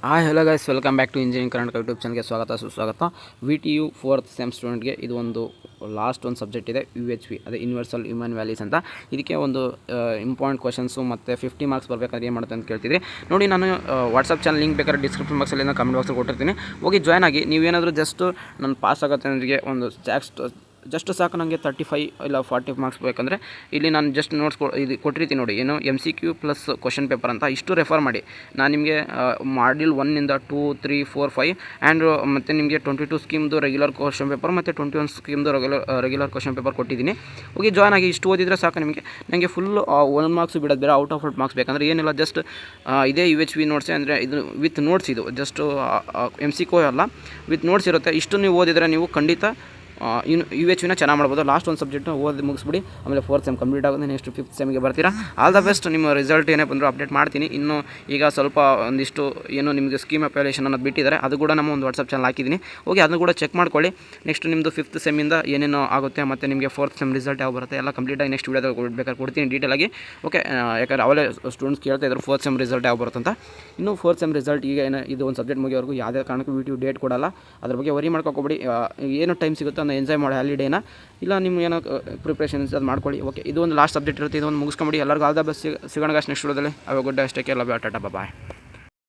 Hi hello guys, welcome back to engineering Karnataka YouTube ಚಾನಲ್ಗೆ ಸ್ವಾಗತ ಸುಸ್ವಾಗತ. VTU 4th ಸೆಮ್ ಸ್ಟೂಡೆಂಟ್ಗೆ ಇದು ಒಂದು ಲಾಸ್ಟ್ ಒಂದು ಸಬ್ಜೆಕ್ಟ್ ಇದೆ, UHV, ಅದೇ ಯೂನಿವರ್ಸಲ್ ಹ್ಯೂಮನ್ ವ್ಯಾಲ್ಯೂಸ್ ಅಂತ. ಇದಕ್ಕೆ ಒಂದು ಇಂಪಾರ್ಟೆಂಟ್ ಕ್ವಶನ್ಸು ಮತ್ತು 50 ಮಾರ್ಕ್ಸ್ ಬರಬೇಕಾದ್ರೆ ಏನು ಮಾಡುತ್ತೆ ಅಂತ ಕೇಳ್ತಿದ್ರಿ. ನೋಡಿ, ನಾನು ವಾಟ್ಸಪ್ ಚಾನಲ್ ಲಿಂಕ್ ಬೇಕಾದ್ರೆ ಡಿಸ್ಕ್ರಿಪ್ಷನ್ ಬಾಕ್ಸಲ್ಲಿ ಕಮೆಂಟ್ ಬಾಕ್ಸಲ್ಲಿ ಕೊಟ್ಟಿರ್ತೀನಿ, ಹೋಗಿ ಜಾಯ್ನ್ ಆಗಿ. ನೀವೇನಾದರೂ ಜಸ್ಟ್ ನಾನು ಪಾಸ್ ಆಗುತ್ತೆ ನನಗೆ ಒಂದು ಜಸ್ಟ್ ಸಾಕು. ನನಗೆ 35 ಇಲ್ಲ 40 ಮಾರ್ಕ್ಸ್ ಬೇಕಂದರೆ ಇಲ್ಲಿ ನಾನು ಜಸ್ಟ್ ನೋಟ್ಸ್ ಇದು ಕೊಟ್ಟಿರ್ತೀನಿ ನೋಡಿ, ಏನು MCQ ಪ್ಲಸ್ ಕ್ವಶನ್ ಪೇಪರ್ ಅಂತ. ಇಷ್ಟು ರೆಫರ್ ಮಾಡಿ. ನಾನು ನಿಮಗೆ ಮಾಡ್ಯೂಲ್ 1 2 3 4 5 ಆ್ಯಂಡ್ ಮತ್ತು ನಿಮಗೆ 22 ಸ್ಕೀಮ್ದು ರೆಗ್ಯುಲರ್ ಕ್ವಶನ್ ಪೇಪರ್ ಮತ್ತು 21 ಸ್ಕೀಮ್ದು ರೆಗ್ಯುಲರ್ ಕ್ವಶನ್ ಪೇಪರ್ ಕೊಟ್ಟಿದ್ದೀನಿ. ಹೋಗಿ ಜಾಯ್ನ್ ಆಗಿ. ಇಷ್ಟು ಓದಿದರೆ ಸಾಕು ನಿಮಗೆ. ನನಗೆ ಫುಲ್ 1 ಮಾರ್ಕ್ಸ್ ಬಿಡೋದು ಬೇರೆ, ಔಟ್ ಆಫ್ ಮಾರ್ಕ್ಸ್ ಬೇಕಂದರೆ ಏನಿಲ್ಲ, ಜಸ್ಟ್ ಇದೇ UHV ನೋಟ್ಸೇ. ಅಂದರೆ ಇದು ವಿತ್ ನೋಟ್ಸ್, ಇದು ಜಸ್ಟ್ MCQ ಅಲ್ಲ, ವಿತ್ ನೋಟ್ಸ್ ಇರುತ್ತೆ. ಇಷ್ಟು ನೀವು ಓದಿದರೆ ನೀವು ಖಂಡಿತ UHVನ ಚೆನ್ನಾಗಿ ಮಾಡ್ಬೋದು. ಲಾಸ್ಟ್ ಒಂದು ಸಬ್ಜೆಕ್ಟ್ನ ಓದಿ ಮುಗಿಸ್ಬಿಡಿ, ಆಮೇಲೆ 4th ಸೆಮ್ ಕಂಪ್ಲೀಟ್ ಆಗುತ್ತೆ. ನೆಕ್ಸ್ಟ್ 5th ಸೆಮ್ಗೆ ಬರ್ತೀರಾ. All the best. ನಿಮ್ಮ ರಿಸಲ್ಟ್ ಏನೇ ಬಂದರೂ ಅಪ್ಡೇಟ್ ಮಾಡ್ತೀನಿ. ಇನ್ನು ಈಗ ಸ್ವಲ್ಪ ಒಂದಿಷ್ಟು ಏನು ನಿಮಗೆ ಸ್ಕೀಮ್ ಅಪ್ಲಿಕೇಶನ್ ಅನ್ನೋದು ಬಿಟ್ಟಿದ್ದಾರೆ, ಅದು ಕೂಡ ನಮ್ಮ ಒಂದು ವಾಟ್ಸಪ್ ಚಾನಲ್ ಹಾಕಿದ್ದೀನಿ, ಹೋಗಿ ಅದನ್ನು ಕೂಡ ಚೆಕ್ ಮಾಡ್ಕೊಳ್ಳಿ. ನೆಕ್ಸ್ಟ್ ನಿಮ್ಮದು 5th ಸೆಮ್ಮಿಂದ ಏನೇನೋ ಆಗುತ್ತೆ ಮತ್ತು ನಿಮಗೆ 4th ಸೆಮ್ ರಿಸಲ್ಟ್ ಯಾವ ಬರುತ್ತೆ ಎಲ್ಲ ಕಂಪ್ಲೀಟಾಗಿ ನೆಕ್ಸ್ಟ್ ವೀಡಿಯೋದಾಗ ಬೇಕಾದ್ರೆ ಕೊಡ್ತೀನಿ ಡೀಟೇಲಾಗಿ. ಓಕೆ, ಯಾಕಂದರೆ ಅವಲೇ ಸ್ಟೂಡೆಂಟ್ಸ್ ಕೇಳ್ತಾ ಇದ್ದಾರೆ 4th ಸೆಮ್ ರಿಸಲ್ಟ್ ಯಾವ ಬರುತ್ತೆ ಅಂತ. ಇನ್ನು 4th ಸೆಮ್ ರಿಸಲ್ಟ್ ಈಗ ಇದು ಒಂದು ಸಬ್ಜೆಕ್ಟ್ ಮುಗಿಯೋವರೆಗೂ ಯಾವುದೇ ಕಾರಣಕ್ಕೂ VTU ಡೇಟ್ ಕೊಡಲ್ಲ. ಅದ್ರ ಬಗ್ಗೆ ವರಿ ಮಾಡ್ಕೋಬೇಡಿ. ಏನು ಟೈಮ್ ಸಿಗುತ್ತೋ ಅದನ್ನು ಎಂಜಾಯ್ ಮಾಡಿ ಹಾಲಿಡೇನ, ಇಲ್ಲ ನಿಮ್ಗೆ ಏನೋ ಪ್ರಿಪ್ರೇಷನ್ಸ್ ಅದು ಮಾಡ್ಕೊಳ್ಳಿ. ಓಕೆ, ಇದು ಒಂದು ಲಾಸ್ಟ್ ಸಬ್ಜೆಕ್ಟ್ ಇರುತ್ತೆ, ಇದೊಂದು ಮುಗಿಸ್ಕೊಂಬಿಡಿ. ಎಲ್ಲರಿಗೂ ಆಲ್ ದ ಬೆಸ್ಟ್. ಸಿಗೋಣ ನೆಕ್ಸ್ಟ್ ವಿಡಿಯೋದಲ್ಲಿ. ಅವಾಗ good day, take care, love you, tata, bye.